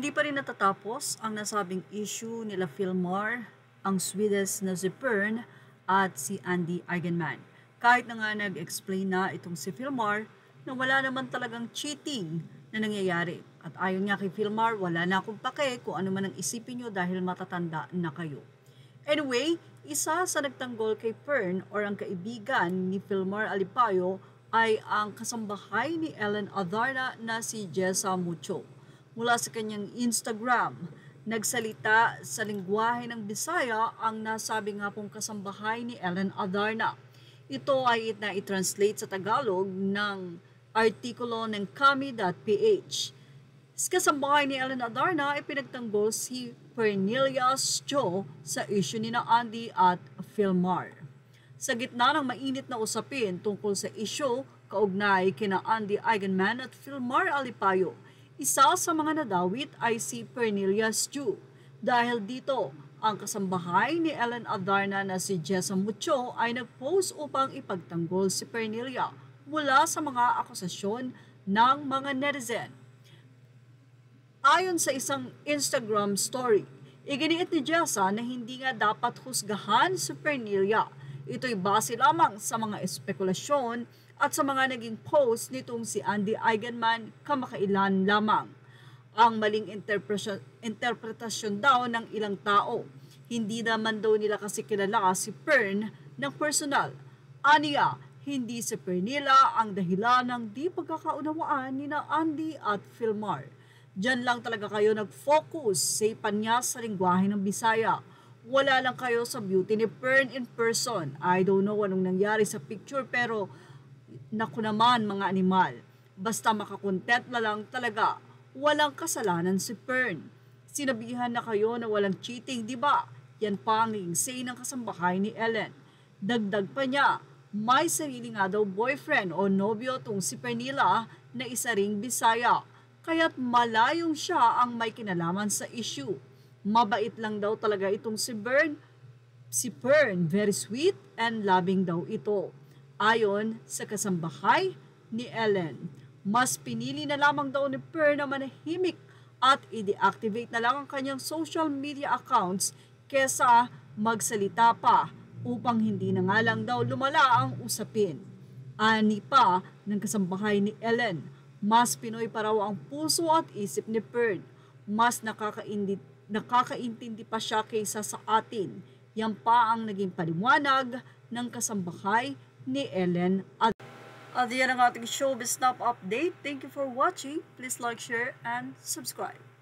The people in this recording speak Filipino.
Hindi pa rin natatapos ang nasabing issue nila Philmar, ang Swedish na si Pern at si Andy Eigenman. Kahit na nga nag-explain na itong si Philmar na wala naman talagang cheating na nangyayari. At ayon nga kay Philmar, wala na akong pake kung ano man ang isipin nyo dahil matatanda na kayo. Anyway, isa sa nagtanggol kay Pern or ang kaibigan ni Philmar Alipayo ay ang kasambahay ni Ellen Adarna na si Jessa Mucho. Mula sa kanyang Instagram, nagsalita sa lingwahe ng Bisaya ang nasabi nga pong kasambahay ni Ellen Adarna. Ito ay na-translate sa Tagalog ng artikulo ng kami.ph. Kasambahay ni Ellen Adarna ay pinagtanggol si Pernelias Joe sa issue ni na Andy at Philmar. Sa gitna ng mainit na usapin tungkol sa issue, kaugnay kina Andy Eigenman at Philmar Alipayo, isa sa mga nadawit ay si Pernelias Joe. Dahil dito, ang kasambahay ni Ellen Adarna na si Jessa Mucho ay nag-post upang ipagtanggol si Pernelia mula sa mga akusasyon ng mga netizen. Ayon sa isang Instagram story, iginiit ni Jessa na hindi nga dapat husgahan si Pernelia. Ito'y base lamang sa mga espekulasyon at sa mga naging post nitong si Andy Eigenman kamakailan lamang. Ang maling interpretasyon daw ng ilang tao. Hindi naman daw nila kasi kilala si Pern ng personal. Aniya, hindi si Pernilla ang dahilan ng di pagkakaunawaan ni na Andy at Philmar. Diyan lang talaga kayo nag-focus sa ipanya sa lingwahe ng Bisaya. Wala lang kayo sa beauty ni Pern in person. I don't know anong nangyari sa picture pero naku naman mga animal. Basta makakontent na lang talaga. Walang kasalanan si Pern. Sinabihan na kayo na walang cheating, di ba? Yan pa ang naging say ng kasambahay ni Ellen. Dagdag pa niya, may sarili nga daw boyfriend o nobyo tong si Pernilla na isa ring Bisaya. Kaya't malayong siya ang may kinalaman sa issue. Mabait lang daw talaga itong si Pern, very sweet and loving daw ito. Ayon sa kasambahay ni Ellen, mas pinili na lamang daw ni Pern na manahimik at i-deactivate na lang ang kanyang social media accounts kesa magsalita pa upang hindi na nga lang daw lumala ang usapin. Ani pa ng kasambahay ni Ellen, mas Pinoy pa raw ang puso at isip ni Pern. Mas nakakaintindi pa siya kaysa sa atin. Yan pa ang naging paliwanag ng kasambahay ni Ellen. At yan ang ating showbiz snap update. Thank you for watching. Please like, share, and subscribe.